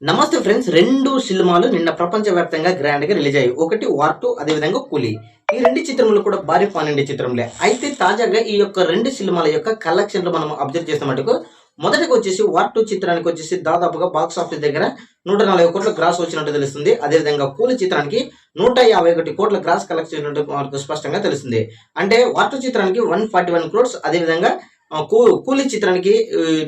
నమస్తే ఫ్రెండ్స్, రెండు సినిమాలు నిన్న ప్రపంచవ్యాప్తంగా గ్రాండ్ గా రిలీజ్ అయ్యాయి. ఒకటి వార్ 2, అదేవిధంగా కూలీ. ఈ రెండు చిత్రములు కూడా భారీ పాన్ చిత్రంలే. అయితే తాజాగా ఈ యొక్క రెండు సినిమాల యొక్క కలెక్షన్లు మనం అబ్జర్వ్ చేసిన మటుకు మొదటిగా వచ్చేసి వార్ 2 చిత్రానికి వచ్చేసి దాదాపుగా బాక్స్ ఆఫీస్ దగ్గర 140 కోట్ల గ్రాస్ వచ్చినట్టు తెలుస్తుంది. అదేవిధంగా కూలీ చిత్రానికి 151 కోట్ల గ్రాస్ కలెక్షన్ మనకు స్పష్టంగా తెలుస్తుంది. అంటే వార్ 2 చిత్రానికి 141 క్రోర్స్, అదేవిధంగా కూలీ చిత్రానికి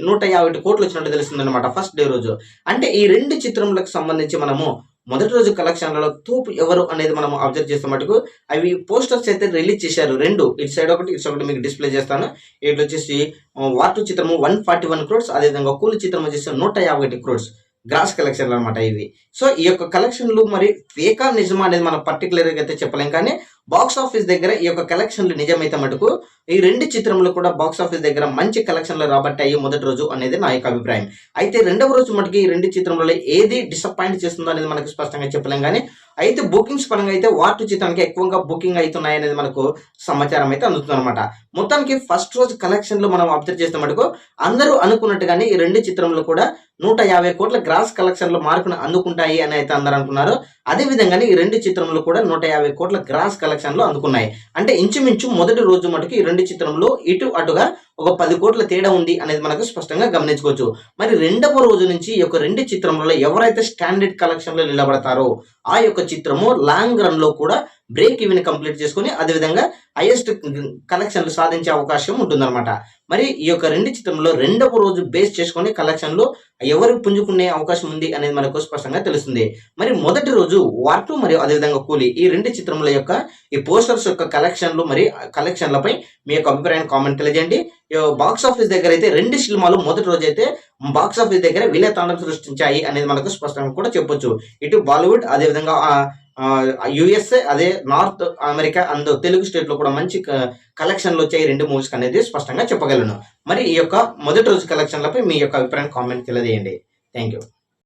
150 కోట్లు వచ్చినట్టు తెలుస్తుంది అనమాట ఫస్ట్ డే రోజు. అంటే ఈ రెండు చిత్రములకు సంబంధించి మనము మొదటి రోజు కలెక్షన్లలో తూపు ఎవరు అనేది మనం అబ్జర్వ్ చేస్తే మటుకు అవి పోస్టర్స్ అయితే రిలీజ్ చేశారు. రెండు ఇటు సైడ్ ఒకటి, ఇటు సైడ్ ఒకటి మీకు డిస్ప్లే చేస్తాను. ఇటు వచ్చేసి వార్ 2 చిత్రము 141 క్రోర్స్, అదేవిధంగా కూలీ చిత్రం వచ్చేసి 151 క్రోర్స్ గ్రాస్ కలెక్షన్లు అనమాట ఇవి. సో ఈ యొక్క కలెక్షన్లు మరి ఫేకా నిజమా అనేది మనం పర్టికులర్గా అయితే చెప్పలేం, కానీ బాక్స్ ఆఫీస్ దగ్గర ఈ యొక్క కలెక్షన్లు నిజమైతే మటుకు ఈ రెండు చిత్రములు కూడా బాక్స్ ఆఫీస్ దగ్గర మంచి కలెక్షన్లు రాబట్టాయి మొదటి రోజు అనేది నా యొక్క అభిప్రాయం. అయితే రెండవ రోజు మటుకు ఈ రెండు చిత్రంలో ఏది డిసప్పాయింట్ చేస్తుందో అనేది మనకు స్పష్టంగా చెప్పలేం, కానీ అయితే బుకింగ్స్ పరంగా అయితే వార్ 2 చిత్రానికి ఎక్కువగా బుకింగ్ అవుతున్నాయి అనేది మనకు సమాచారం అయితే అందుతుంది అనమాట. మొత్తానికి ఫస్ట్ రోజు కలెక్షన్లు మనం అబ్జర్వ్ చేస్తే మటుకు అందరూ అనుకున్నట్టుగానే ఈ రెండు చిత్రంలో కూడా 150 కోట్ల గ్రాస్ కలెక్షన్లు మార్కును అందుకుంటాయి అని అయితే అందరూ అనుకున్నారు. అదే విధంగానే ఈ రెండు చిత్రములు కూడా 150 కోట్ల గ్రాస్ కలెక్షన్లు అందుకున్నాయి. అంటే ఇంచుమించు మొదటి రోజు మటుకు ఈ రెండు చిత్రంలో ఇటు అటుగా ఒక 10 కోట్ల తేడా ఉంది అనేది మనకు స్పష్టంగా గమనించుకోవచ్చు. మరి రెండవ రోజు నుంచి ఈ యొక్క రెండు చిత్రంలో ఎవరైతే స్టాండర్డ్ కలెక్షన్లో నిలబడతారో ఆ యొక్క చిత్రము లాంగ్ రన్ లో కూడా బ్రేక్ ఈవెన్ కంప్లీట్ చేసుకుని అదేవిధంగా హైయెస్ట్ కలెక్షన్లు సాధించే అవకాశం ఉంటుందన్నమాట. మరి ఈ యొక్క రెండు చిత్రంలో రెండవ రోజు బేస్ చేసుకుని కలెక్షన్లు ఎవరు పుంజుకునే అవకాశం ఉంది అనేది మనకు స్పష్టంగా తెలుస్తుంది. మరి మొదటి రోజు వార్ 2 మరియు అదేవిధంగా కూలీ ఈ రెండు చిత్రముల యొక్క ఈ పోస్టర్స్ యొక్క కలెక్షన్లు మరి కలెక్షన్లపై మీ యొక్క అభిప్రాయాన్ని కామెంట్ తెలియజేయండి. బాక్స్ ఆఫీస్ దగ్గర అయితే రెండు సినిమాలు మొదటి రోజు అయితే బాక్స్ ఆఫీస్ దగ్గర విలయతాండం సృష్టించాయి అనేది మనకు స్పష్టంగా కూడా చెప్పొచ్చు. ఇటు బాలీవుడ్, అదేవిధంగా యుఎస్ఏ, అదే north America and Telugu state లో కూడా మంచి కలెక్షన్లు వచ్చాయి రెండు మూవీస్ అనేది స్పష్టంగా చెప్పగలను. మరి ఈ యొక్క మొదటి రోజు కలెక్షన్లపై మీ యొక్క అభిప్రాయం కామెంట్ తెలియజేయండి. Thank you.